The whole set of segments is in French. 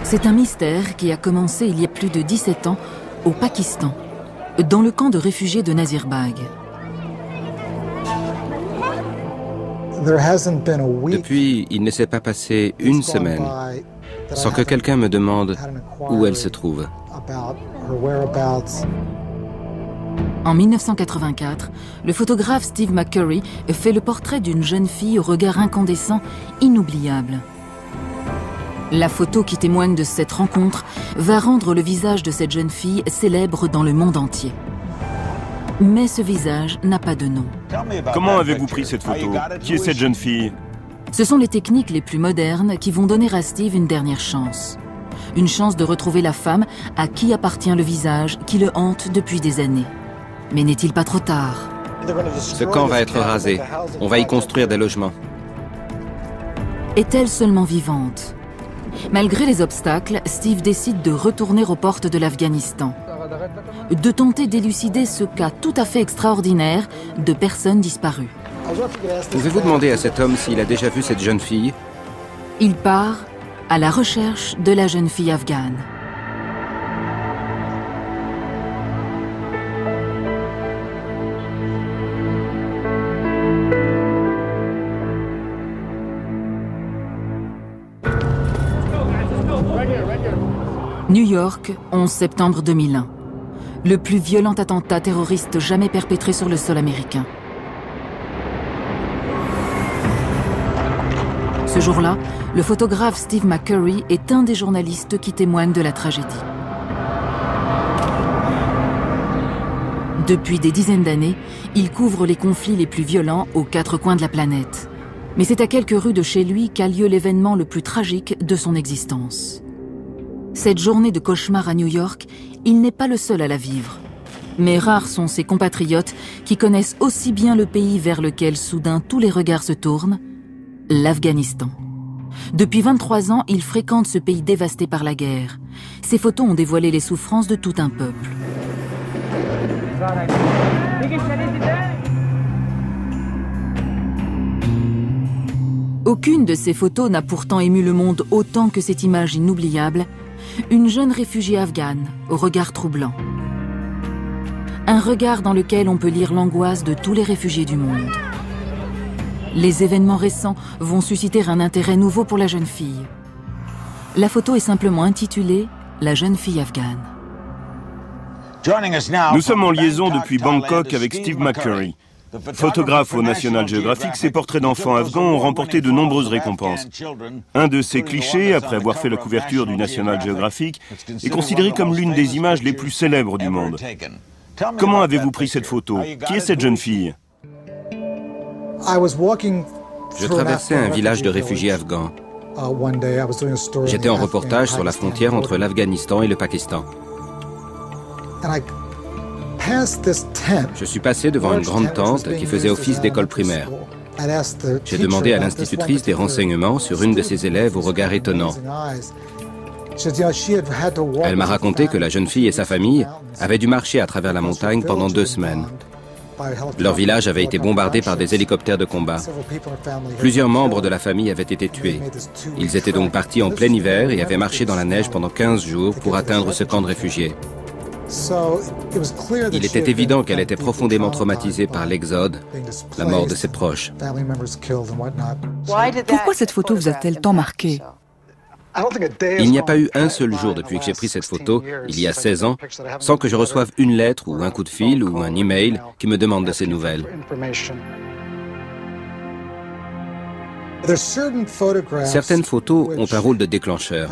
C'est un mystère qui a commencé il y a plus de 17 ans au Pakistan, dans le camp de réfugiés de Nazirbagh. Depuis, il ne s'est pas passé une semaine sans que quelqu'un me demande où elle se trouve. En 1984, le photographe Steve McCurry fait le portrait d'une jeune fille au regard incandescent, inoubliable. La photo qui témoigne de cette rencontre va rendre le visage de cette jeune fille célèbre dans le monde entier. Mais ce visage n'a pas de nom. Comment avez-vous pris cette photo? Qui est cette jeune fille? Ce sont les techniques les plus modernes qui vont donner à Steve une dernière chance. Une chance de retrouver la femme à qui appartient le visage qui le hante depuis des années. Mais n'est-il pas trop tard? Ce camp va être rasé. On va y construire des logements. Est-elle seulement vivante? Malgré les obstacles, Steve décide de retourner aux portes de l'Afghanistan, de tenter d'élucider ce cas tout à fait extraordinaire de personnes disparues. Pouvez-vous demander à cet homme s'il a déjà vu cette jeune fille? Il part à la recherche de la jeune fille afghane. New York, 11 septembre 2001. Le plus violent attentat terroriste jamais perpétré sur le sol américain. Ce jour-là, le photographe Steve McCurry est un des journalistes qui témoignent de la tragédie. Depuis des dizaines d'années, il couvre les conflits les plus violents aux quatre coins de la planète. Mais c'est à quelques rues de chez lui qu'a lieu l'événement le plus tragique de son existence. Cette journée de cauchemar à New York, il n'est pas le seul à la vivre. Mais rares sont ses compatriotes qui connaissent aussi bien le pays vers lequel soudain tous les regards se tournent, l'Afghanistan. Depuis 23 ans, il fréquente ce pays dévasté par la guerre. Ses photos ont dévoilé les souffrances de tout un peuple. Aucune de ces photos n'a pourtant ému le monde autant que cette image inoubliable, une jeune réfugiée afghane au regard troublant. Un regard dans lequel on peut lire l'angoisse de tous les réfugiés du monde. Les événements récents vont susciter un intérêt nouveau pour la jeune fille. La photo est simplement intitulée « La jeune fille afghane ». Nous sommes en liaison depuis Bangkok avec Steve McCurry. Photographe au National Geographic, ses portraits d'enfants afghans ont remporté de nombreuses récompenses. Un de ces clichés, après avoir fait la couverture du National Geographic, est considéré comme l'une des images les plus célèbres du monde. Comment avez-vous pris cette photo? Qui est cette jeune fille? Je traversais un village de réfugiés afghans. J'étais en reportage sur la frontière entre l'Afghanistan et le Pakistan. Je suis passé devant une grande tente qui faisait office d'école primaire. J'ai demandé à l'institutrice des renseignements sur une de ses élèves au regard étonnant. Elle m'a raconté que la jeune fille et sa famille avaient dû marcher à travers la montagne pendant 2 semaines. Leur village avait été bombardé par des hélicoptères de combat. Plusieurs membres de la famille avaient été tués. Ils étaient donc partis en plein hiver et avaient marché dans la neige pendant 15 jours pour atteindre ce camp de réfugiés. Il était évident qu'elle était profondément traumatisée par l'exode, la mort de ses proches. Pourquoi cette photo vous a-t-elle tant marqué? Il n'y a pas eu un seul jour depuis que j'ai pris cette photo, il y a 16 ans, sans que je reçoive une lettre ou un coup de fil ou un email qui me demande de ces nouvelles. Certaines photos ont un rôle de déclencheur.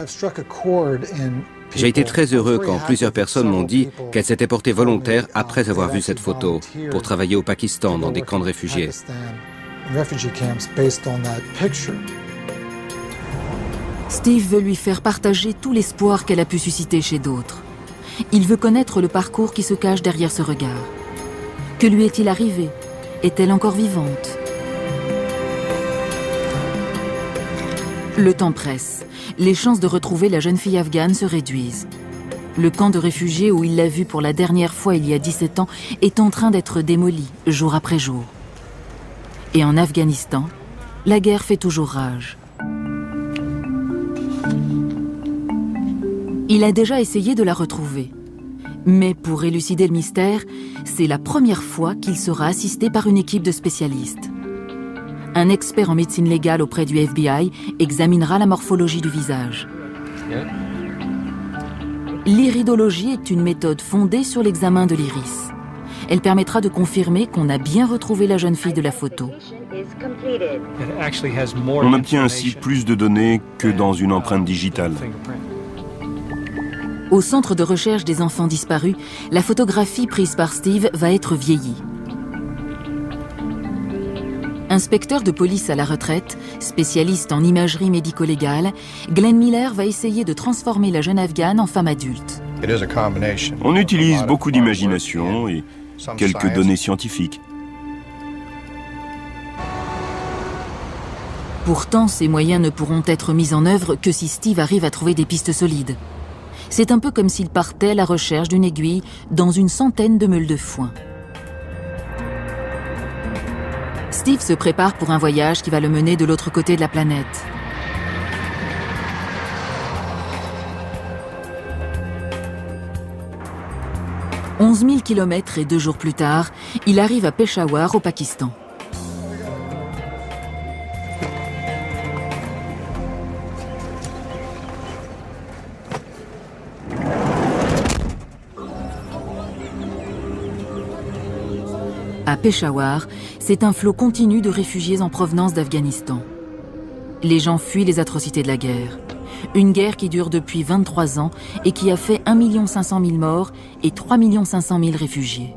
J'ai été très heureux quand plusieurs personnes m'ont dit qu'elles s'étaient portées volontaires après avoir vu cette photo pour travailler au Pakistan dans des camps de réfugiés. Steve veut lui faire partager tout l'espoir qu'elle a pu susciter chez d'autres. Il veut connaître le parcours qui se cache derrière ce regard. Que lui est-il arrivé? Est-elle encore vivante? Le temps presse. Les chances de retrouver la jeune fille afghane se réduisent. Le camp de réfugiés où il l'a vue pour la dernière fois il y a 17 ans est en train d'être démoli jour après jour. Et en Afghanistan, la guerre fait toujours rage. Il a déjà essayé de la retrouver. Mais pour élucider le mystère, c'est la première fois qu'il sera assisté par une équipe de spécialistes. Un expert en médecine légale auprès du FBI examinera la morphologie du visage. L'iridologie est une méthode fondée sur l'examen de l'iris. Elle permettra de confirmer qu'on a bien retrouvé la jeune fille de la photo. On obtient ainsi plus de données que dans une empreinte digitale. Au centre de recherche des enfants disparus, la photographie prise par Steve va être vieillie. Inspecteur de police à la retraite, spécialiste en imagerie médico-légale, Glenn Miller va essayer de transformer la jeune Afghane en femme adulte. On utilise beaucoup d'imagination et quelques données scientifiques. Pourtant, ces moyens ne pourront être mis en œuvre que si Steve arrive à trouver des pistes solides. C'est un peu comme s'il partait à la recherche d'une aiguille dans une centaine de meules de foin. Steve se prépare pour un voyage qui va le mener de l'autre côté de la planète. « 11 000 kilomètres et 2 jours plus tard, il arrive à Peshawar, au Pakistan. À Peshawar, c'est un flot continu de réfugiés en provenance d'Afghanistan. Les gens fuient les atrocités de la guerre. Une guerre qui dure depuis 23 ans et qui a fait 1 500 000 morts et 3 500 000 réfugiés.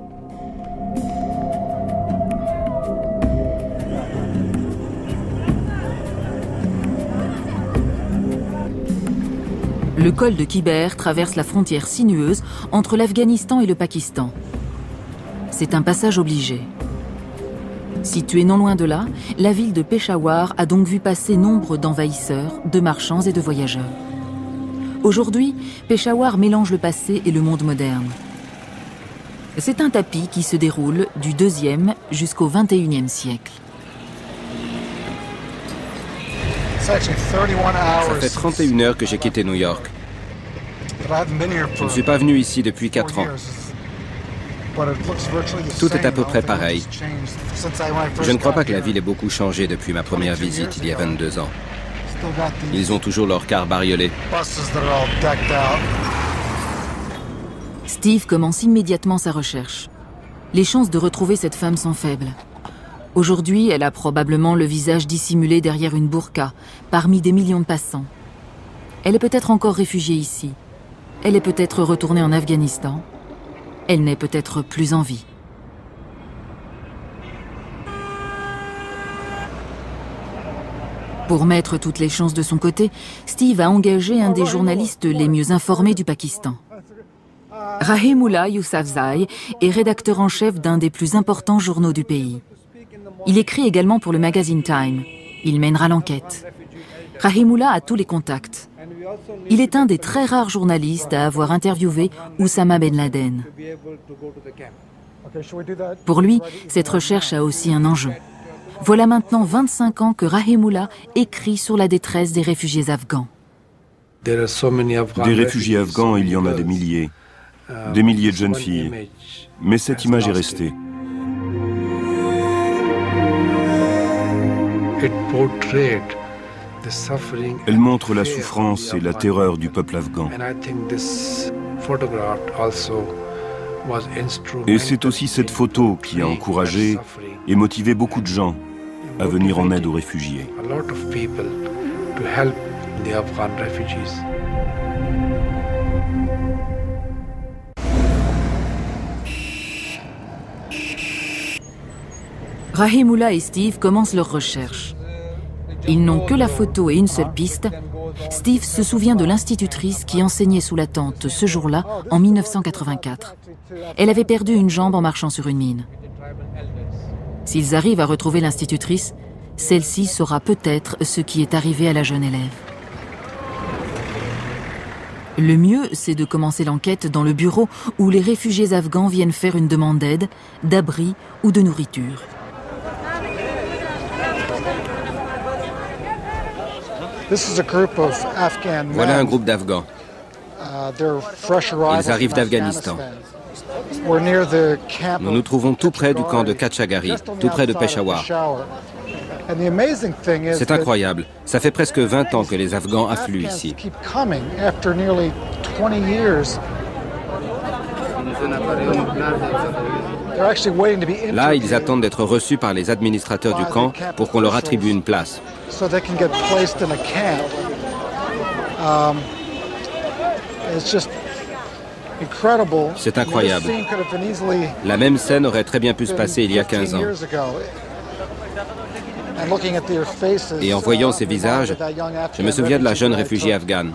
Le col de Khyber traverse la frontière sinueuse entre l'Afghanistan et le Pakistan. C'est un passage obligé. Située non loin de là, la ville de Peshawar a donc vu passer nombre d'envahisseurs, de marchands et de voyageurs. Aujourd'hui, Peshawar mélange le passé et le monde moderne. C'est un tapis qui se déroule du 2e jusqu'au 21e siècle. Ça fait 31 heures que j'ai quitté New York. Je ne suis pas venu ici depuis 4 ans. Tout est à peu près pareil. Je ne crois pas que la ville ait beaucoup changé depuis ma première visite il y a 22 ans. Ils ont toujours leurs cars bariolés. Steve commence immédiatement sa recherche. Les chances de retrouver cette femme sont faibles. Aujourd'hui, elle a probablement le visage dissimulé derrière une burqa, parmi des millions de passants. Elle est peut-être encore réfugiée ici. Elle est peut-être retournée en Afghanistan. Elle n'est peut-être plus en vie. Pour mettre toutes les chances de son côté, Steve a engagé un des journalistes les mieux informés du Pakistan. Rahimullah Yousafzai est rédacteur en chef d'un des plus importants journaux du pays. Il écrit également pour le magazine Time. Il mènera l'enquête. Rahimullah a tous les contacts. Il est un des très rares journalistes à avoir interviewé Oussama Ben Laden. Pour lui, cette recherche a aussi un enjeu. Voilà maintenant 25 ans que Rahimullah écrit sur la détresse des réfugiés afghans. Des réfugiés afghans, il y en a des milliers de jeunes filles. Mais cette image est restée. Elle montre la souffrance et la terreur du peuple afghan. Et c'est aussi cette photo qui a encouragé et motivé beaucoup de gens à venir en aide aux réfugiés. Rahimullah et Steve commencent leur recherche. Ils n'ont que la photo et une seule piste. Steve se souvient de l'institutrice qui enseignait sous la tente ce jour-là, en 1984. Elle avait perdu une jambe en marchant sur une mine. S'ils arrivent à retrouver l'institutrice, celle-ci saura peut-être ce qui est arrivé à la jeune élève. Le mieux, c'est de commencer l'enquête dans le bureau où les réfugiés afghans viennent faire une demande d'aide, d'abri ou de nourriture. Voilà un groupe d'Afghans. Ils arrivent d'Afghanistan. Nous nous trouvons tout près du camp de Kachagari, tout près de Peshawar. C'est incroyable. Ça fait presque 20 ans que les Afghans affluent ici. Là, ils attendent d'être reçus par les administrateurs du camp pour qu'on leur attribue une place. C'est incroyable. La même scène aurait très bien pu se passer il y a 15 ans. Et en voyant ces visages, je me souviens de la jeune réfugiée afghane.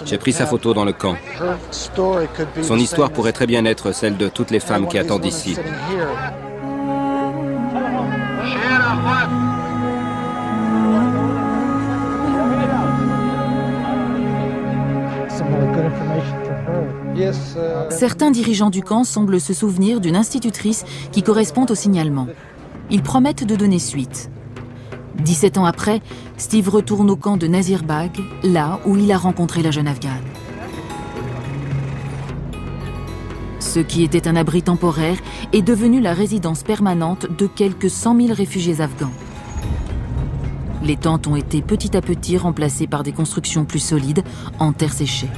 J'ai pris sa photo dans le camp. Son histoire pourrait très bien être celle de toutes les femmes qui attendent ici. Certains dirigeants du camp semblent se souvenir d'une institutrice qui correspond au signalement. Ils promettent de donner suite. 17 ans après, Steve retourne au camp de Nazirbag, là où il a rencontré la jeune Afghane. Ce qui était un abri temporaire est devenu la résidence permanente de quelques 100 000 réfugiés afghans. Les tentes ont été petit à petit remplacées par des constructions plus solides en terre séchée.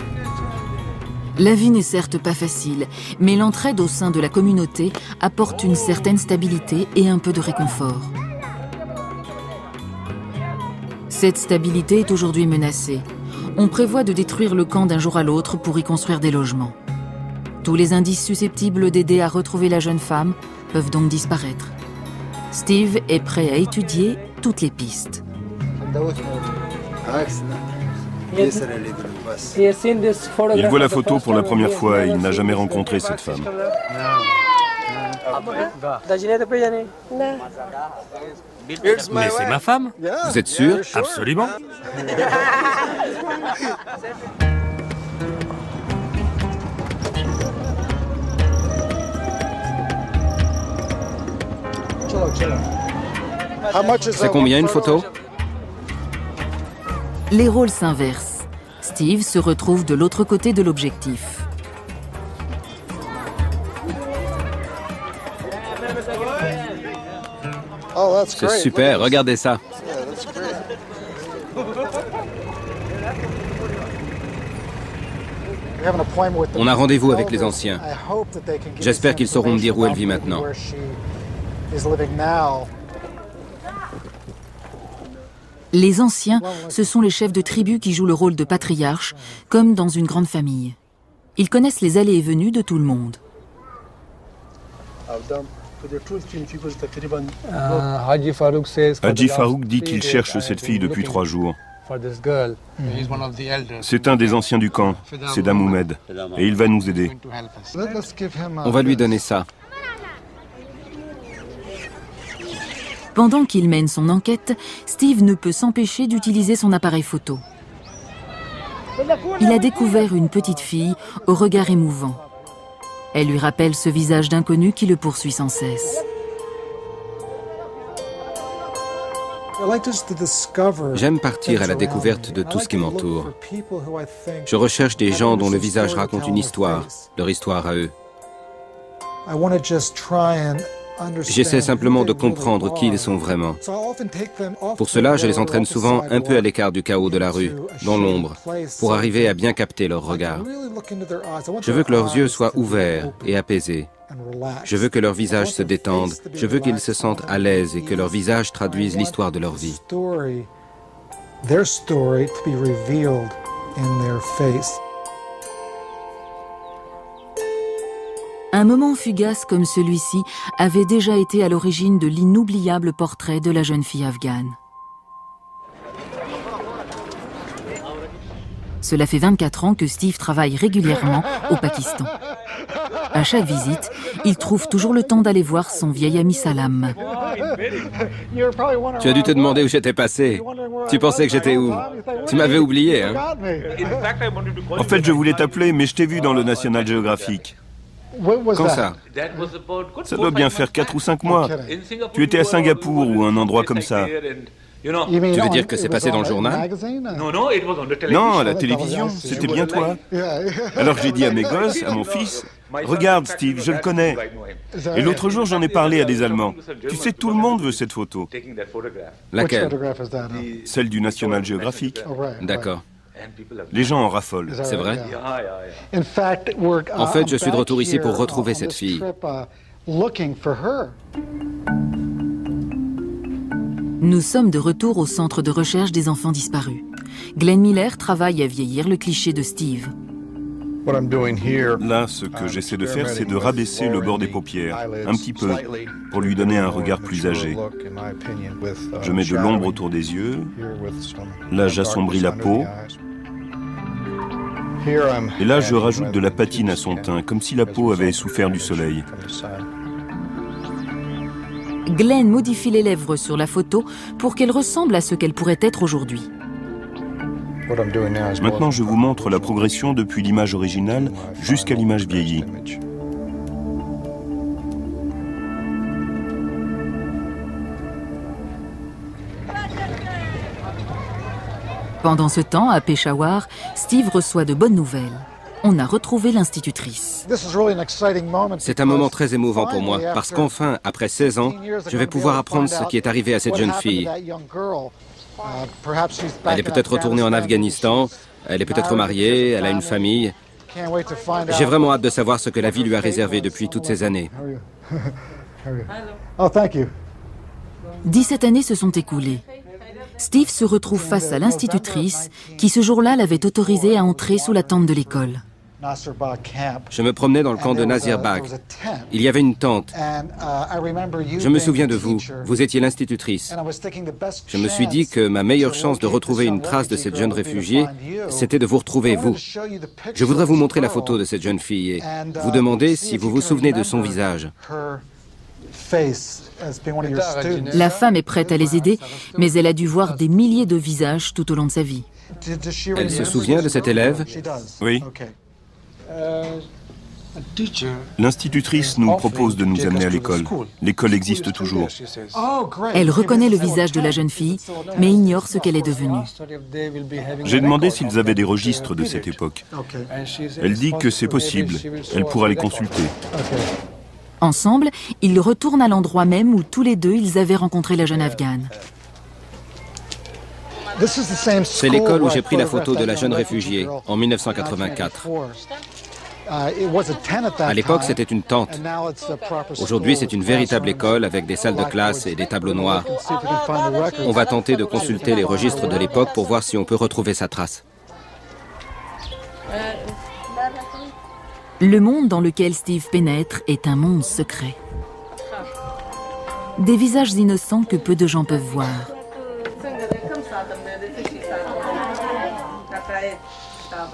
La vie n'est certes pas facile, mais l'entraide au sein de la communauté apporte une certaine stabilité et un peu de réconfort. Cette stabilité est aujourd'hui menacée. On prévoit de détruire le camp d'un jour à l'autre pour y construire des logements. Tous les indices susceptibles d'aider à retrouver la jeune femme peuvent donc disparaître. Steve est prêt à étudier toutes les pistes. Il voit la photo pour la première fois et il n'a jamais rencontré cette femme. Mais c'est ma femme. Vous êtes sûr? Absolument. C'est combien une photo? Les rôles s'inversent. Steve se retrouve de l'autre côté de l'objectif. C'est super, regardez ça. On a rendez-vous avec les anciens. J'espère qu'ils sauront me dire où elle vit maintenant. Les anciens, ce sont les chefs de tribu qui jouent le rôle de patriarches, comme dans une grande famille. Ils connaissent les allées et venues de tout le monde. Haji Farouk dit qu'il cherche cette fille depuis 3 jours. C'est un des anciens du camp, c'est Damoumed, et il va nous aider. On va lui donner ça. Pendant qu'il mène son enquête, Steve ne peut s'empêcher d'utiliser son appareil photo. Il a découvert une petite fille au regard émouvant. Elle lui rappelle ce visage d'inconnu qui le poursuit sans cesse. J'aime partir à la découverte de tout ce qui m'entoure. Je recherche des gens dont le visage raconte une histoire, leur histoire à eux. J'essaie simplement de comprendre qui ils sont vraiment. Pour cela, je les entraîne souvent un peu à l'écart du chaos de la rue, dans l'ombre, pour arriver à bien capter leur regard. Je veux que leurs yeux soient ouverts et apaisés. Je veux que leur visage se détende. Je veux qu'ils se sentent à l'aise et que leur visage traduise l'histoire de leur vie. Un moment fugace comme celui-ci avait déjà été à l'origine de l'inoubliable portrait de la jeune fille afghane. Cela fait 24 ans que Steve travaille régulièrement au Pakistan. À chaque visite, il trouve toujours le temps d'aller voir son vieil ami Salam. Tu as dû te demander où j'étais passé. Tu pensais que j'étais où? Tu m'avais oublié, hein? En fait, je voulais t'appeler, mais je t'ai vu dans le National Geographic. Quand ça? Ça doit bien faire 4 ou 5 mois. Tu étais à Singapour ou un endroit comme ça. Tu veux dire que c'est passé dans le journal? Non, à la télévision, c'était bien toi. Alors j'ai dit à mes gosses, à mon fils, regarde Steve, je le connais. Et l'autre jour, j'en ai parlé à des Allemands. Tu sais, tout le monde veut cette photo. Laquelle? Celle du National Geographic. D'accord. Les gens en raffolent. C'est vrai? En fait, je suis de retour ici pour retrouver cette fille. Nous sommes de retour au centre de recherche des enfants disparus. Glenn Miller travaille à vieillir le cliché de Steve. Là, ce que j'essaie de faire, c'est de rabaisser le bord des paupières, un petit peu, pour lui donner un regard plus âgé. Je mets de l'ombre autour des yeux. Là, j'assombris la peau. Et là, je rajoute de la patine à son teint, comme si la peau avait souffert du soleil. Glenn modifie les lèvres sur la photo pour qu'elles ressemblent à ce qu'elles pourraient être aujourd'hui. Maintenant, je vous montre la progression depuis l'image originale jusqu'à l'image vieillie. Pendant ce temps, à Peshawar, Steve reçoit de bonnes nouvelles. On a retrouvé l'institutrice. C'est un moment très émouvant pour moi, parce qu'enfin, après 16 ans, je vais pouvoir apprendre ce qui est arrivé à cette jeune fille. Elle est peut-être retournée en Afghanistan, elle est peut-être mariée, elle a une famille. J'ai vraiment hâte de savoir ce que la vie lui a réservé depuis toutes ces années. 17 années se sont écoulées. Steve se retrouve face à l'institutrice qui, ce jour-là, l'avait autorisé à entrer sous la tente de l'école. Je me promenais dans le camp de Nazirbagh. Il y avait une tente. Je me souviens de vous. Vous étiez l'institutrice. Je me suis dit que ma meilleure chance de retrouver une trace de cette jeune réfugiée, c'était de vous retrouver, vous. Je voudrais vous montrer la photo de cette jeune fille et vous demander si vous vous souvenez de son visage. La femme est prête à les aider, mais elle a dû voir des milliers de visages tout au long de sa vie. Elle se souvient de cet élève? Oui. L'institutrice nous propose de nous amener à l'école. L'école existe toujours. Elle reconnaît le visage de la jeune fille, mais ignore ce qu'elle est devenue. J'ai demandé s'ils avaient des registres de cette époque. Elle dit que c'est possible. Elle pourra les consulter. Ensemble, ils retournent à l'endroit même où tous les deux ils avaient rencontré la jeune Afghane. C'est l'école où j'ai pris la photo de la jeune réfugiée en 1984. À l'époque, c'était une tente. Aujourd'hui, c'est une véritable école avec des salles de classe et des tableaux noirs. On va tenter de consulter les registres de l'époque pour voir si on peut retrouver sa trace. Le monde dans lequel Steve pénètre est un monde secret. Des visages innocents que peu de gens peuvent voir.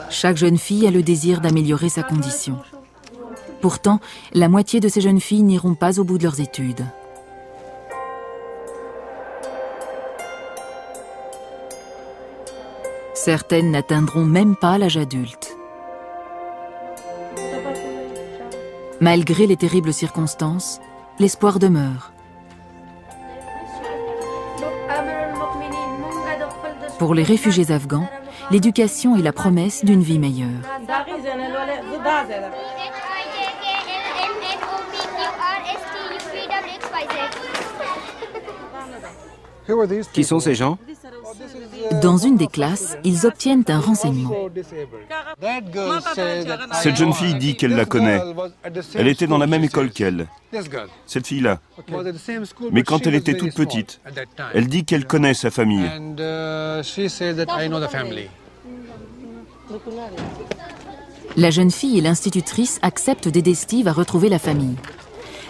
Chaque jeune fille a le désir d'améliorer sa condition. Pourtant, la moitié de ces jeunes filles n'iront pas au bout de leurs études. Certaines n'atteindront même pas l'âge adulte. Malgré les terribles circonstances, l'espoir demeure. Pour les réfugiés afghans, l'éducation est la promesse d'une vie meilleure. Qui sont ces gens? Dans une des classes, ils obtiennent un renseignement. Cette jeune fille dit qu'elle la connaît. Elle était dans la même école qu'elle. Cette fille-là. Mais quand elle était toute petite, elle dit qu'elle connaît sa famille. La jeune fille et l'institutrice acceptent d'aider Steve à retrouver la famille.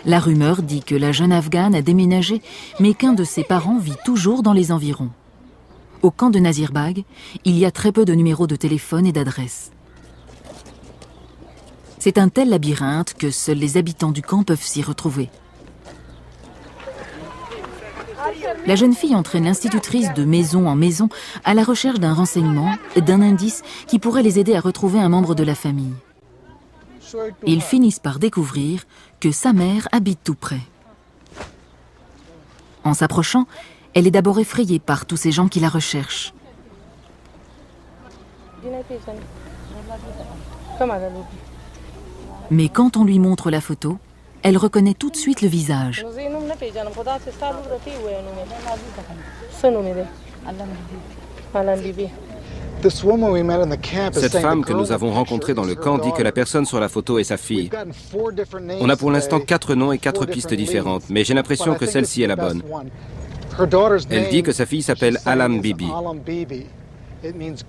La rumeur dit que la jeune Afghane a déménagé, mais qu'un de ses parents vit toujours dans les environs. Au camp de Nazirbagh, il y a très peu de numéros de téléphone et d'adresses. C'est un tel labyrinthe que seuls les habitants du camp peuvent s'y retrouver. La jeune fille entraîne l'institutrice de maison en maison à la recherche d'un renseignement, d'un indice qui pourrait les aider à retrouver un membre de la famille. Ils finissent par découvrir que sa mère habite tout près. En s'approchant, Elle est d'abord effrayée par tous ces gens qui la recherchent. Mais quand on lui montre la photo, elle reconnaît tout de suite le visage. Cette femme que nous avons rencontrée dans le camp dit que la personne sur la photo est sa fille. On a pour l'instant 4 noms et 4 pistes différentes, mais j'ai l'impression que celle-ci est la bonne. Elle dit que sa fille s'appelle Alam Bibi.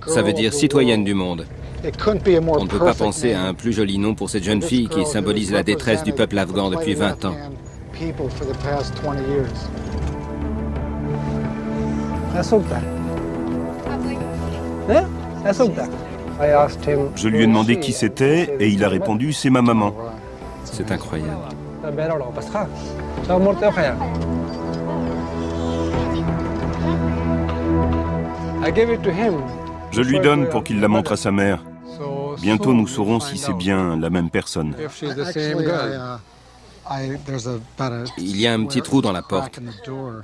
Ça veut dire citoyenne du monde. On ne peut pas penser à un plus joli nom pour cette jeune fille qui symbolise la détresse du peuple afghan depuis 20 ans. Je lui ai demandé qui c'était et il a répondu « c'est ma maman ». C'est incroyable. Je lui donne pour qu'il la montre à sa mère. Bientôt nous saurons si c'est bien la même personne. Il y a un petit trou dans la porte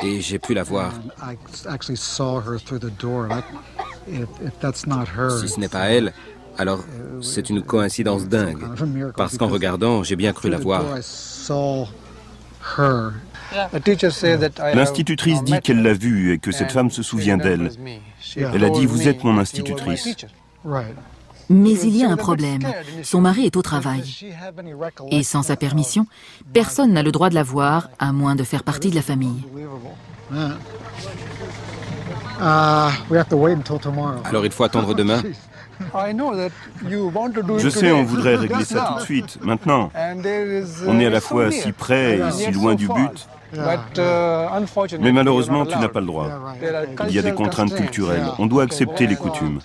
et j'ai pu la voir. Si ce n'est pas elle, alors c'est une coïncidence dingue. Parce qu'en regardant, j'ai bien cru la voir. L'institutrice dit qu'elle l'a vue et que cette femme se souvient d'elle. Elle a dit « vous êtes mon institutrice ». Mais il y a un problème. Son mari est au travail. Et sans sa permission, personne n'a le droit de la voir, à moins de faire partie de la famille. Alors il faut attendre demain. Je sais, on voudrait régler ça tout de suite, maintenant. On est à la fois si près et si loin du but. Mais malheureusement, tu n'as pas le droit. Il y a des contraintes culturelles. On doit accepter les coutumes.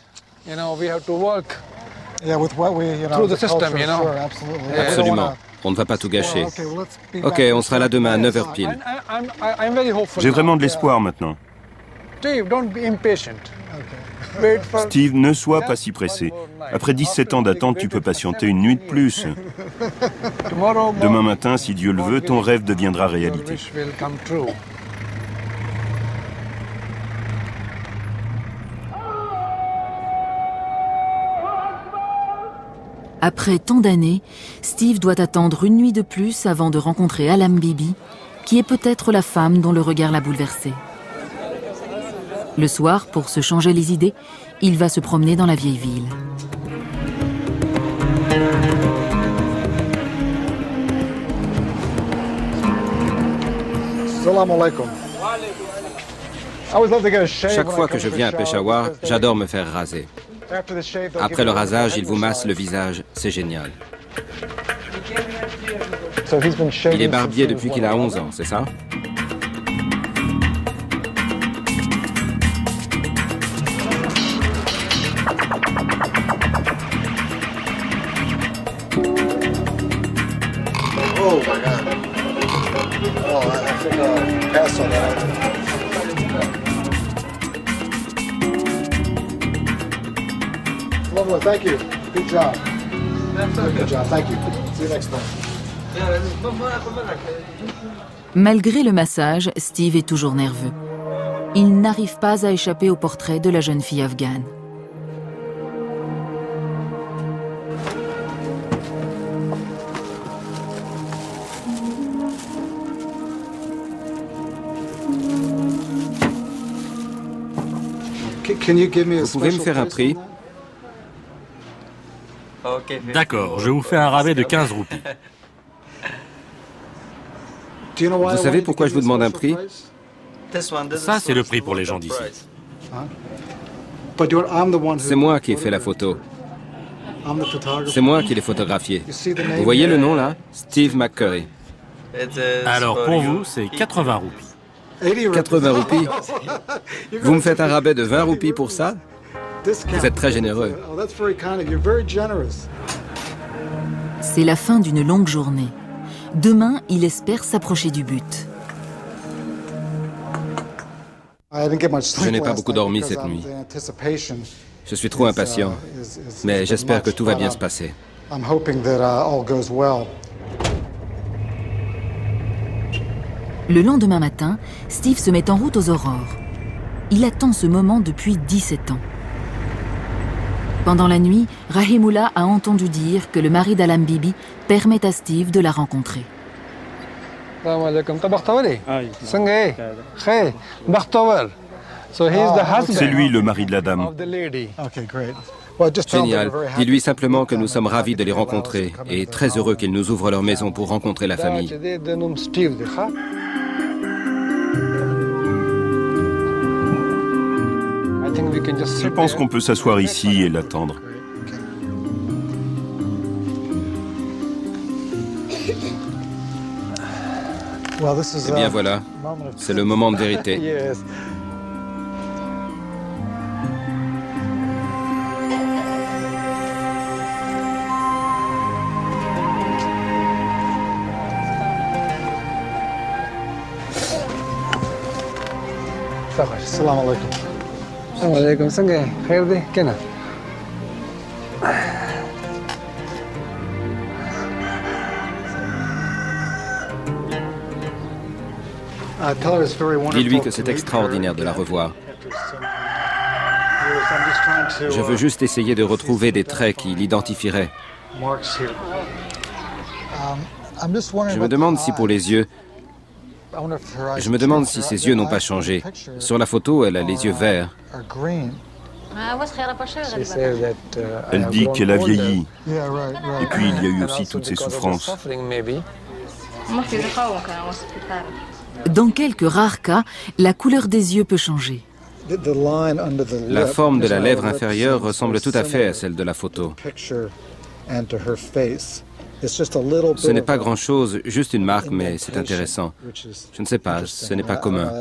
Absolument. On ne va pas tout gâcher. Ok, on sera là demain à 9h pile. J'ai vraiment de l'espoir maintenant. Steve, ne sois pas si pressé. Après 17 ans d'attente, tu peux patienter une nuit de plus. Demain matin, si Dieu le veut, ton rêve deviendra réalité. Après tant d'années, Steve doit attendre une nuit de plus avant de rencontrer Alam Bibi, qui est peut-être la femme dont le regard l'a bouleversé. Le soir, pour se changer les idées, il va se promener dans la vieille ville. Chaque fois que je viens à Peshawar, j'adore me faire raser. Après le rasage, il vous masse le visage. C'est génial. Il est barbier depuis qu'il a 11 ans, c'est ça? Oh my God. Oh, I think pass on that. Lovely, thank you. Good job. Good job, thank you. See you next time. Malgré le massage, Steve est toujours nerveux. Il n'arrive pas à échapper au portrait de la jeune fille afghane. Vous pouvez me faire un prix? D'accord, je vous fais un rabais de 15 roupies. Vous savez pourquoi je vous demande un prix? Ça, c'est le prix pour les gens d'ici. C'est moi qui ai fait la photo. C'est moi qui l'ai photographié. Vous voyez le nom là? Steve McCurry. Alors pour vous, c'est 80 roupies. 80 roupies? Vous me faites un rabais de 20 roupies pour ça? Vous êtes très généreux. C'est la fin d'une longue journée. Demain, il espère s'approcher du but. Je n'ai pas beaucoup dormi cette nuit. Je suis trop impatient, mais j'espère que tout va bien se passer. Le lendemain matin, Steve se met en route aux aurores. Il attend ce moment depuis 17 ans. Pendant la nuit, Rahimullah a entendu dire que le mari d'Alam Bibi permet à Steve de la rencontrer. C'est lui le mari de la dame. Génial. Dis-lui simplement que nous sommes ravis de les rencontrer et très heureux qu'ils nous ouvrent leur maison pour rencontrer la famille. Je pense qu'on peut s'asseoir ici et l'attendre. Eh bien voilà, c'est le moment de vérité. Salam alaikum. Salam alaikum. Sangay, khair de, kena? Dis-lui que c'est extraordinaire de la revoir. Je veux juste essayer de retrouver des traits qui l'identifieraient. Je me demande si pour les yeux... Je me demande si ses yeux n'ont pas changé. Sur la photo, elle a les yeux verts. Elle dit qu'elle a vieilli. Et puis il y a eu aussi toutes ces souffrances. Dans quelques rares cas, la couleur des yeux peut changer. La forme de la lèvre inférieure ressemble tout à fait à celle de la photo. Ce n'est pas grand-chose, juste une marque, mais c'est intéressant. Je ne sais pas, ce n'est pas commun.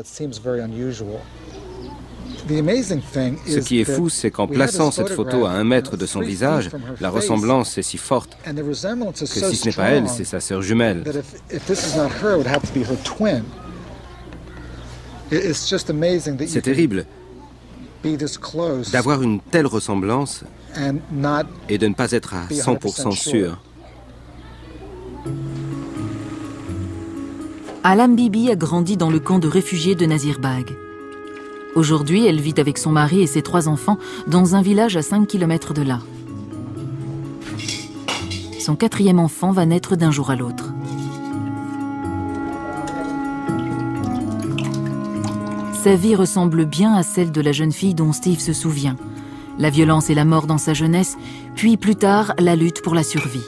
Ce qui est fou, c'est qu'en plaçant cette photo à 1 mètre de son visage, la ressemblance est si forte que si ce n'est pas elle, c'est sa sœur jumelle. C'est terrible d'avoir une telle ressemblance et de ne pas être à 100% sûr. Alam Bibi a grandi dans le camp de réfugiés de Nazirbag. Aujourd'hui, elle vit avec son mari et ses 3 enfants dans un village à 5 km de là. Son 4e enfant va naître d'un jour à l'autre. Sa vie ressemble bien à celle de la jeune fille dont Steve se souvient. La violence et la mort dans sa jeunesse, puis plus tard, la lutte pour la survie.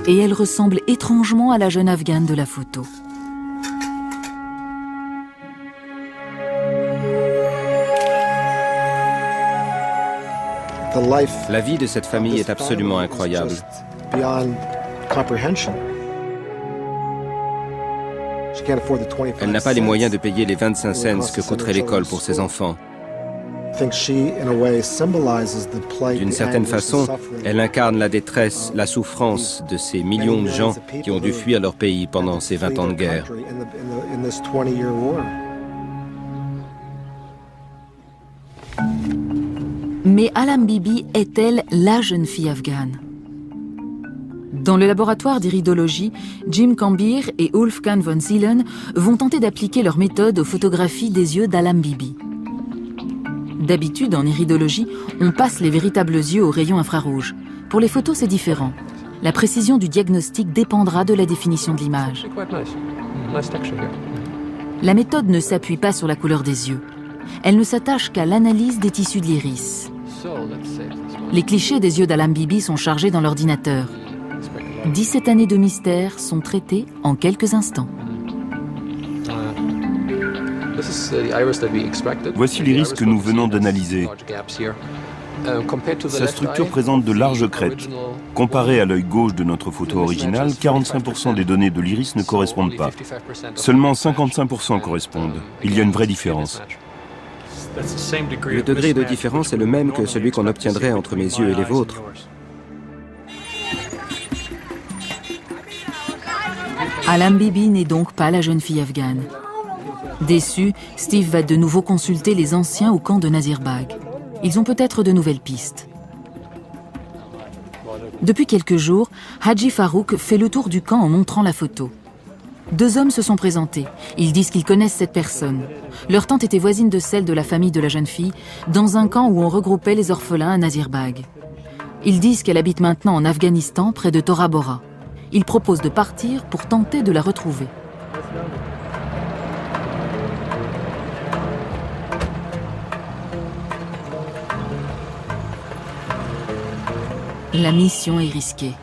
Et elle ressemble étrangement à la jeune Afghane de la photo. La vie de cette famille est absolument incroyable. Elle n'a pas les moyens de payer les 25 cents que coûterait l'école pour ses enfants. D'une certaine façon, elle incarne la détresse, la souffrance de ces millions de gens qui ont dû fuir leur pays pendant ces 20 ans de guerre. Mais Alam Bibi est-elle la jeune fille afghane? Dans le laboratoire d'iridologie, Jim Cambir et Wolfgang von Zielen vont tenter d'appliquer leur méthode aux photographies des yeux d'Alam Bibi. D'habitude, en iridologie, on passe les véritables yeux au rayon infrarouge. Pour les photos, c'est différent. La précision du diagnostic dépendra de la définition de l'image. La méthode ne s'appuie pas sur la couleur des yeux. Elle ne s'attache qu'à l'analyse des tissus de l'iris. Les clichés des yeux d'Alam Bibi sont chargés dans l'ordinateur. 17 années de mystère sont traitées en quelques instants. Voici l'iris que nous venons d'analyser. Sa structure présente de larges crêtes. Comparé à l'œil gauche de notre photo originale, 45% des données de l'iris ne correspondent pas. Seulement 55% correspondent. Il y a une vraie différence. Le degré de différence est le même que celui qu'on obtiendrait entre mes yeux et les vôtres. Alam Bibi n'est donc pas la jeune fille afghane. Déçu, Steve va de nouveau consulter les anciens au camp de Nazirbag. Ils ont peut-être de nouvelles pistes. Depuis quelques jours, Haji Farouk fait le tour du camp en montrant la photo. 2 hommes se sont présentés. Ils disent qu'ils connaissent cette personne. Leur tante était voisine de celle de la famille de la jeune fille, dans un camp où on regroupait les orphelins à Nazirbag. Ils disent qu'elle habite maintenant en Afghanistan, près de Tora Bora. Ils proposent de partir pour tenter de la retrouver. La mission est risquée.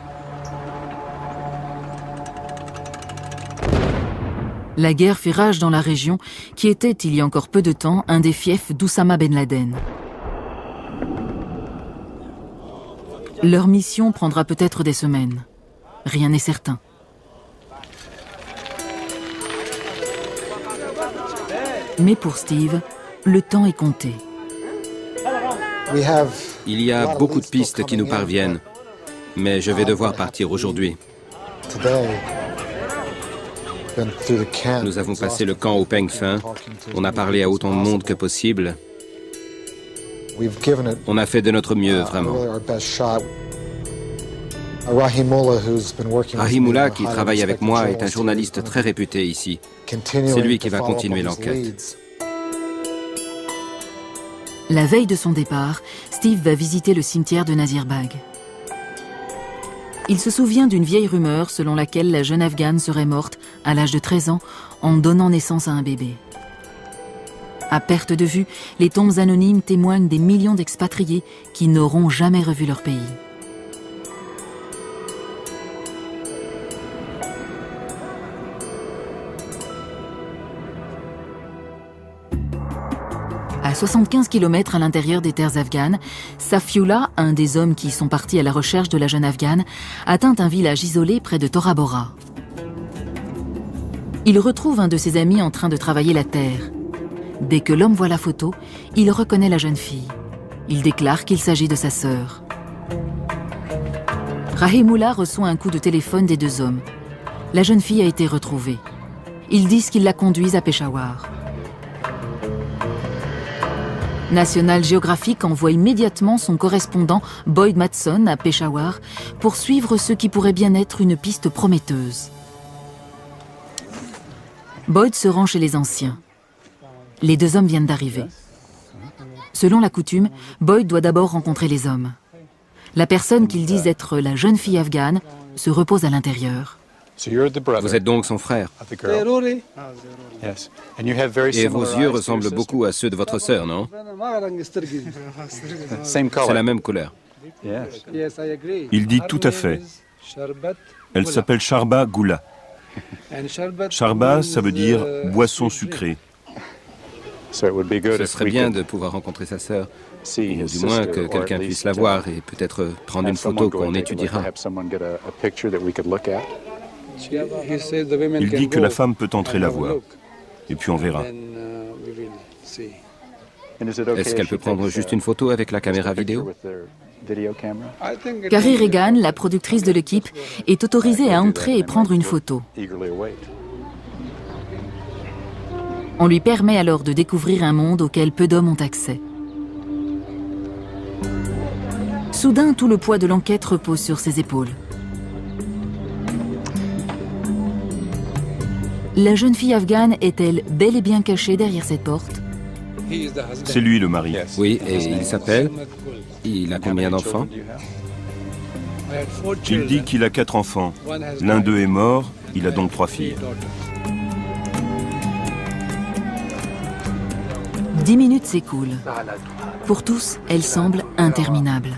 La guerre fait rage dans la région, qui était, il y a encore peu de temps, un des fiefs d'Oussama Ben Laden. Leur mission prendra peut-être des semaines. Rien n'est certain. Mais pour Steve, le temps est compté. Il y a beaucoup de pistes qui nous parviennent, mais je vais devoir partir aujourd'hui. Nous avons passé le camp au peigne fin, on a parlé à autant de monde que possible. On a fait de notre mieux, vraiment. Rahimullah, qui travaille avec moi, est un journaliste très réputé ici. C'est lui qui va continuer l'enquête. La veille de son départ, Steve va visiter le cimetière de Nazirbag. Il se souvient d'une vieille rumeur selon laquelle la jeune Afghane serait morte à l'âge de 13 ans en donnant naissance à un bébé. À perte de vue, les tombes anonymes témoignent des millions d'expatriés qui n'auront jamais revu leur pays. À 75 km à l'intérieur des terres afghanes, Safiullah, un des hommes qui sont partis à la recherche de la jeune Afghane, atteint un village isolé près de Tora Bora. Il retrouve un de ses amis en train de travailler la terre. Dès que l'homme voit la photo, il reconnaît la jeune fille. Il déclare qu'il s'agit de sa sœur. Rahimullah reçoit un coup de téléphone des 2 hommes. La jeune fille a été retrouvée. Ils disent qu'ils la conduisent à Peshawar. National Geographic envoie immédiatement son correspondant Boyd Matson à Peshawar pour suivre ce qui pourrait bien être une piste prometteuse. Boyd se rend chez les anciens. Les 2 hommes viennent d'arriver. Selon la coutume, Boyd doit d'abord rencontrer les hommes. La personne qu'ils disent être la jeune fille afghane se repose à l'intérieur. Vous êtes donc son frère. Et vos yeux ressemblent beaucoup à ceux de votre sœur, non? C'est la même couleur. Il dit tout à fait. Elle s'appelle Sharba Gula. Sharba, ça veut dire boisson sucrée. Ce serait bien de pouvoir rencontrer sa sœur, ou du moins que quelqu'un puisse la voir et peut-être prendre une photo qu'on étudiera. Il dit que la femme peut entrer la voir. Et puis on verra. Est-ce qu'elle peut prendre juste une photo avec la caméra vidéo? Carrie Reagan, la productrice de l'équipe, est autorisée à entrer et prendre une photo. On lui permet alors de découvrir un monde auquel peu d'hommes ont accès. Soudain, tout le poids de l'enquête repose sur ses épaules. La jeune fille afghane est-elle bel et bien cachée derrière cette porte? C'est lui le mari. Oui, et il s'appelle? Il a combien d'enfants? Il dit qu'il a 4 enfants. L'un d'eux est mort, il a donc 3 filles. 10 minutes s'écoulent. Pour tous, elle semble interminable.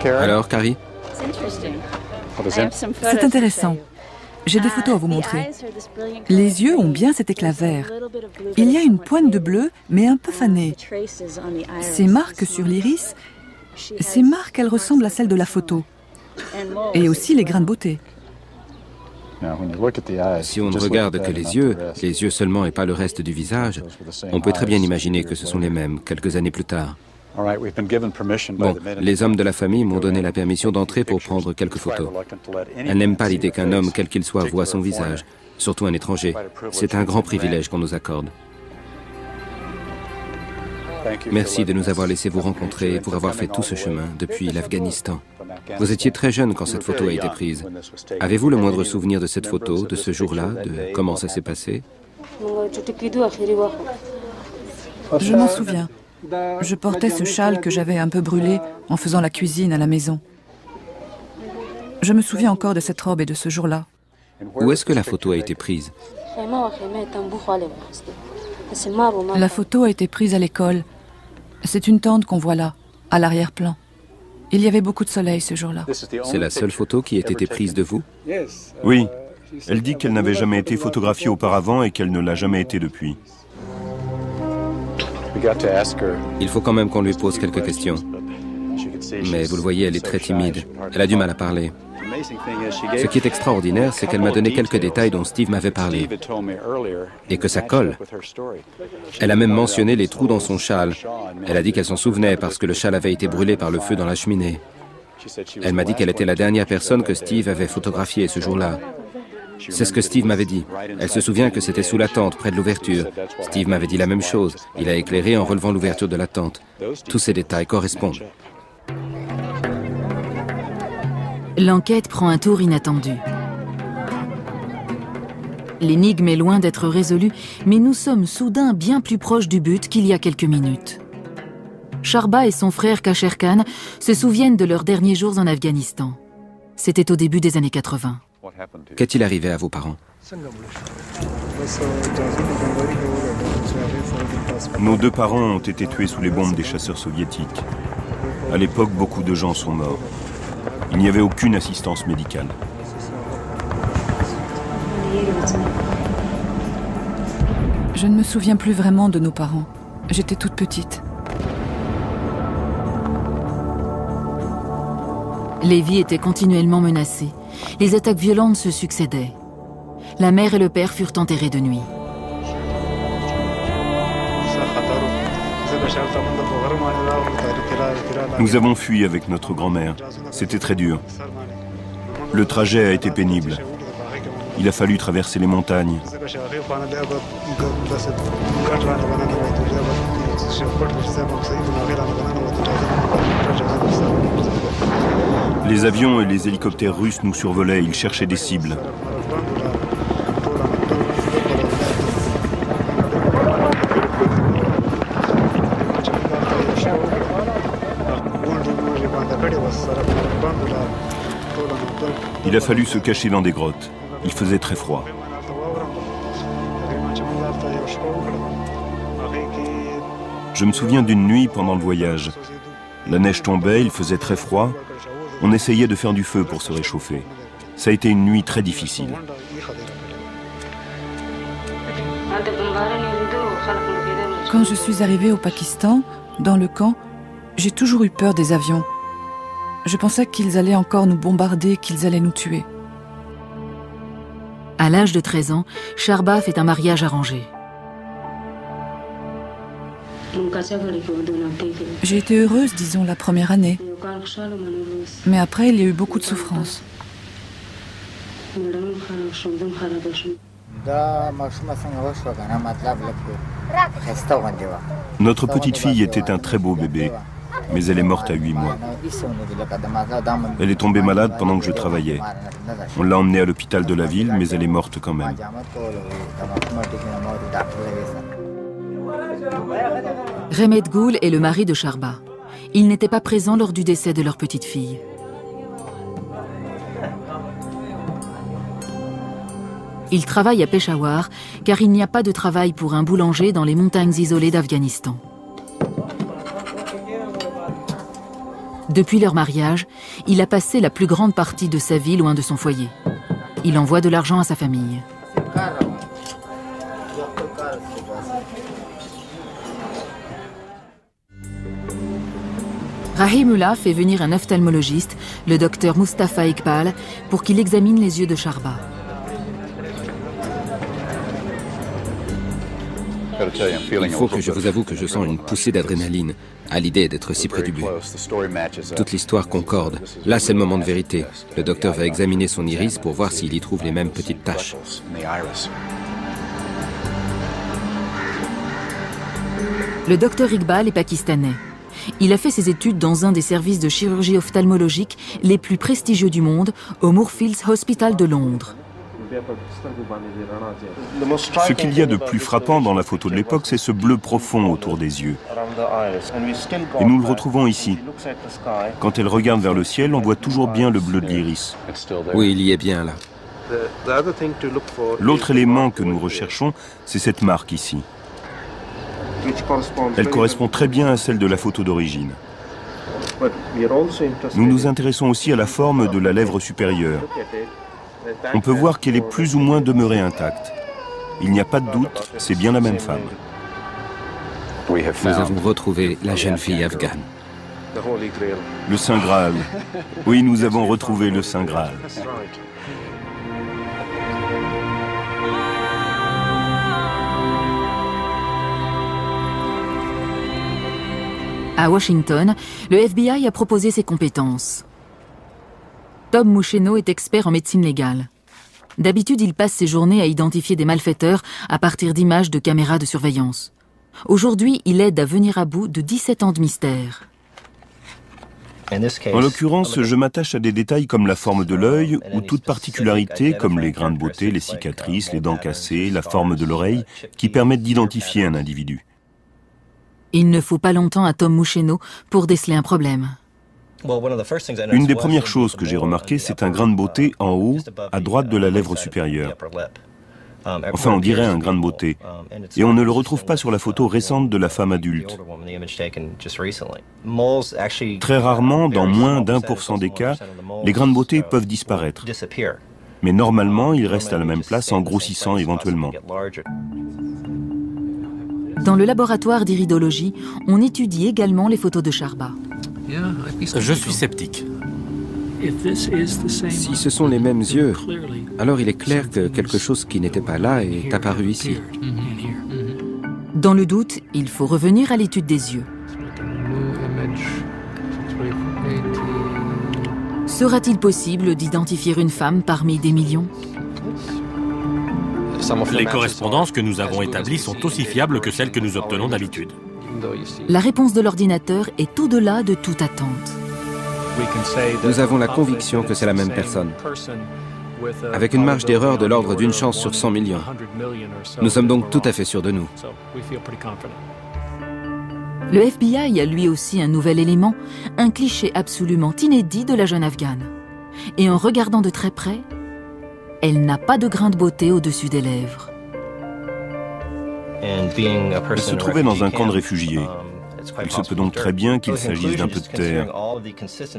Alors, Carrie? C'est intéressant. J'ai des photos à vous montrer. Les yeux ont bien cet éclat vert. Il y a une pointe de bleu, mais un peu fanée. Ces marques sur l'iris, ces marques, elles ressemblent à celles de la photo. Et aussi les grains de beauté. Si on ne regarde que les yeux seulement et pas le reste du visage, on peut très bien imaginer que ce sont les mêmes, quelques années plus tard. Bon, les hommes de la famille m'ont donné la permission d'entrer pour prendre quelques photos. Elle n'aime pas l'idée qu'un homme, quel qu'il soit, voie son visage. surtout un étranger. C'est un grand privilège qu'on nous accorde. Merci de nous avoir laissé vous rencontrer et pour avoir fait tout ce chemin depuis l'Afghanistan. Vous étiez très jeune quand cette photo a été prise. Avez-vous le moindre souvenir de cette photo, de ce jour-là, de comment ça s'est passé? Je m'en souviens. Je portais ce châle que j'avais un peu brûlé en faisant la cuisine à la maison. Je me souviens encore de cette robe et de ce jour-là. Où est-ce que la photo a été prise? La photo a été prise à l'école. C'est une tente qu'on voit là, à l'arrière-plan. Il y avait beaucoup de soleil ce jour-là. C'est la seule photo qui ait été prise de vous? Oui. Elle dit qu'elle n'avait jamais été photographiée auparavant et qu'elle ne l'a jamais été depuis. Il faut quand même qu'on lui pose quelques questions. Mais vous le voyez, elle est très timide. Elle a du mal à parler. Ce qui est extraordinaire, c'est qu'elle m'a donné quelques détails dont Steve m'avait parlé. Et que ça colle. Elle a même mentionné les trous dans son châle. Elle a dit qu'elle s'en souvenait parce que le châle avait été brûlé par le feu dans la cheminée. Elle m'a dit qu'elle était la dernière personne que Steve avait photographiée ce jour-là. C'est ce que Steve m'avait dit. Elle se souvient que c'était sous la tente, près de l'ouverture. Steve m'avait dit la même chose. Il a éclairé en relevant l'ouverture de la tente. Tous ces détails correspondent. L'enquête prend un tour inattendu. L'énigme est loin d'être résolue, mais nous sommes soudain bien plus proches du but qu'il y a quelques minutes. Sharba et son frère Kasher Khan se souviennent de leurs derniers jours en Afghanistan. C'était au début des années 80. Qu'est-il arrivé à vos parents? Nos deux parents ont été tués sous les bombes des chasseurs soviétiques. À l'époque, beaucoup de gens sont morts. Il n'y avait aucune assistance médicale. Je ne me souviens plus vraiment de nos parents. J'étais toute petite. Les vies étaient continuellement menacées. Les attaques violentes se succédaient. La mère et le père furent enterrés de nuit. Nous avons fui avec notre grand-mère. C'était très dur. Le trajet a été pénible. Il a fallu traverser les montagnes. Les avions et les hélicoptères russes nous survolaient, ils cherchaient des cibles. Il a fallu se cacher dans des grottes. Il faisait très froid. Je me souviens d'une nuit pendant le voyage. La neige tombait, il faisait très froid. On essayait de faire du feu pour se réchauffer. Ça a été une nuit très difficile. Quand je suis arrivée au Pakistan, dans le camp, j'ai toujours eu peur des avions. Je pensais qu'ils allaient encore nous bombarder, qu'ils allaient nous tuer. À l'âge de 13 ans, Sharba fait un mariage arrangé. J'ai été heureuse, disons, la première année. Mais après, il y a eu beaucoup de souffrances. Notre petite fille était un très beau bébé, mais elle est morte à 8 mois. Elle est tombée malade pendant que je travaillais. On l'a emmenée à l'hôpital de la ville, mais elle est morte quand même. Remed Goul est le mari de Sharba. Il n'était pas présent lors du décès de leur petite fille. Il travaille à Peshawar, car il n'y a pas de travail pour un boulanger dans les montagnes isolées d'Afghanistan. Depuis leur mariage, il a passé la plus grande partie de sa vie loin de son foyer. Il envoie de l'argent à sa famille. Rahimullah fait venir un ophtalmologiste, le docteur Mustafa Iqbal, pour qu'il examine les yeux de Sharba. Il faut que je vous avoue que je sens une poussée d'adrénaline à l'idée d'être si près du but. Toute l'histoire concorde. Là, c'est le moment de vérité. Le docteur va examiner son iris pour voir s'il y trouve les mêmes petites taches. Le docteur Iqbal est pakistanais. Il a fait ses études dans un des services de chirurgie ophtalmologique les plus prestigieux du monde, au Moorfields Hospital de Londres. Ce qu'il y a de plus frappant dans la photo de l'époque, c'est ce bleu profond autour des yeux. Et nous le retrouvons ici. Quand elle regarde vers le ciel, on voit toujours bien le bleu de l'iris. Oui, il y est bien là. L'autre élément que nous recherchons, c'est cette marque ici. Elle correspond très bien à celle de la photo d'origine. Nous nous intéressons aussi à la forme de la lèvre supérieure. On peut voir qu'elle est plus ou moins demeurée intacte. Il n'y a pas de doute, c'est bien la même femme. Nous avons retrouvé la jeune fille afghane. Le Saint Graal. Oui, nous avons retrouvé le Saint Graal. À Washington, le FBI a proposé ses compétences. Tom Moucheno est expert en médecine légale. D'habitude, il passe ses journées à identifier des malfaiteurs à partir d'images de caméras de surveillance. Aujourd'hui, il aide à venir à bout de 17 ans de mystère. En l'occurrence, je m'attache à des détails comme la forme de l'œil ou toute particularité comme les grains de beauté, les cicatrices, les dents cassées, la forme de l'oreille, qui permettent d'identifier un individu. Il ne faut pas longtemps à Tom Moucheno pour déceler un problème. Une des premières choses que j'ai remarquées, c'est un grain de beauté en haut, à droite de la lèvre supérieure. Enfin, on dirait un grain de beauté. Et on ne le retrouve pas sur la photo récente de la femme adulte. Très rarement, dans moins d'1% des cas, les grains de beauté peuvent disparaître. Mais normalement, ils restent à la même place en grossissant éventuellement. Dans le laboratoire d'iridologie, on étudie également les photos de Sharba. Je suis sceptique. Si ce sont les mêmes yeux, alors il est clair que quelque chose qui n'était pas là est apparu ici. Dans le doute, il faut revenir à l'étude des yeux. Sera-t-il possible d'identifier une femme parmi des millions ? Les correspondances que nous avons établies sont aussi fiables que celles que nous obtenons d'habitude. La réponse de l'ordinateur est au-delà de toute attente. Nous avons la conviction que c'est la même personne, avec une marge d'erreur de l'ordre d'une chance sur 100 millions. Nous sommes donc tout à fait sûrs de nous. Le FBI a lui aussi un nouvel élément, un cliché absolument inédit de la jeune Afghane. Et en regardant de très près, elle n'a pas de grain de beauté au-dessus des lèvres. Elle se trouvait dans un camp de réfugiés. Il se peut donc très bien qu'il s'agisse d'un peu de terre.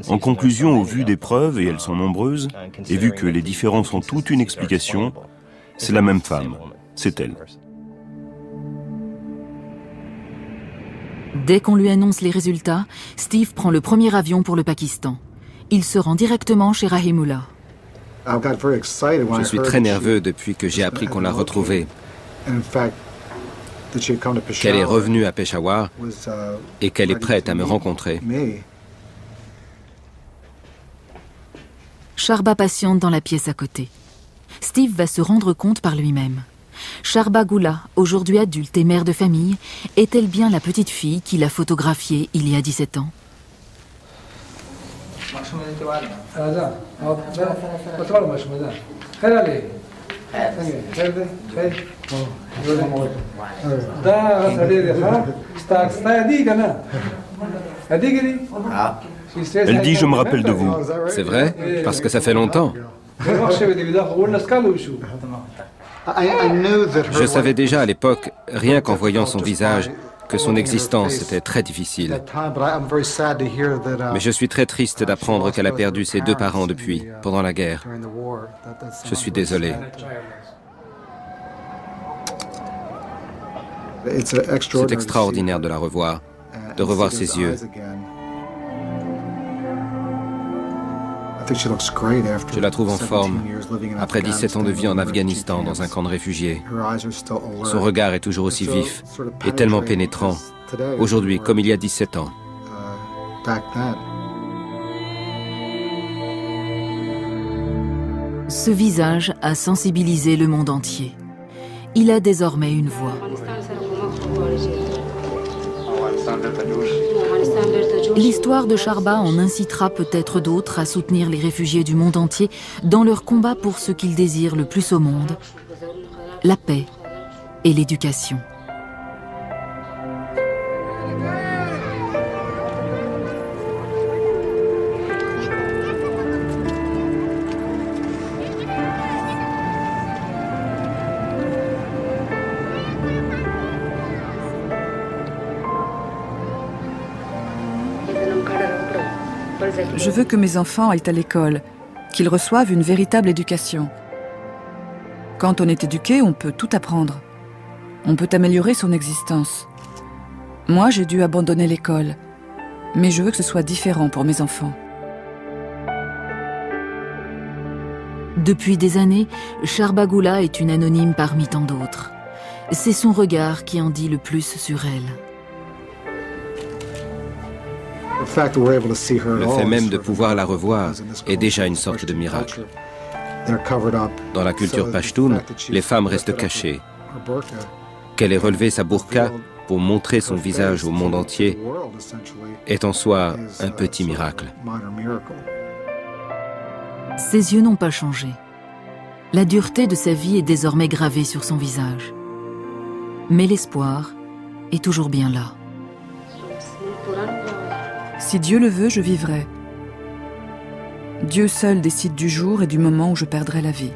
En conclusion, au vu des preuves, et elles sont nombreuses, et vu que les différences ont toute une explication, c'est la même femme. C'est elle. Dès qu'on lui annonce les résultats, Steve prend le premier avion pour le Pakistan. Il se rend directement chez Rahimullah. Je suis très nerveux depuis que j'ai appris qu'on l'a retrouvée, qu'elle est revenue à Peshawar et qu'elle est prête à me rencontrer. Sharba patiente dans la pièce à côté. Steve va se rendre compte par lui-même. Sharba Gula, aujourd'hui adulte et mère de famille, est-elle bien la petite fille qu'il a photographiée il y a 17 ans ? Elle dit « Je me rappelle de vous ». C'est vrai? Parce que ça fait longtemps. Je savais déjà à l'époque, rien qu'en voyant son visage, que son existence était très difficile. Mais je suis très triste d'apprendre qu'elle a perdu ses deux parents depuis, pendant la guerre. Je suis désolé. C'est extraordinaire de la revoir, de revoir ses yeux. Je la trouve en forme, après 17 ans de vie en Afghanistan, dans un camp de réfugiés. Son regard est toujours aussi vif et tellement pénétrant, aujourd'hui comme il y a 17 ans. Ce visage a sensibilisé le monde entier. Il a désormais une voix. L'histoire de Sharba en incitera peut-être d'autres à soutenir les réfugiés du monde entier dans leur combat pour ce qu'ils désirent le plus au monde, la paix et l'éducation. Je veux que mes enfants aillent à l'école, qu'ils reçoivent une véritable éducation. Quand on est éduqué, on peut tout apprendre. On peut améliorer son existence. Moi, j'ai dû abandonner l'école, mais je veux que ce soit différent pour mes enfants. Depuis des années, Sharba Gula est une anonyme parmi tant d'autres. C'est son regard qui en dit le plus sur elle. Le fait même de pouvoir la revoir est déjà une sorte de miracle. Dans la culture pachtoune, les femmes restent cachées. Qu'elle ait relevé sa burqa pour montrer son visage au monde entier est en soi un petit miracle. Ses yeux n'ont pas changé. La dureté de sa vie est désormais gravée sur son visage. Mais l'espoir est toujours bien là. Si Dieu le veut, je vivrai. Dieu seul décide du jour et du moment où je perdrai la vie.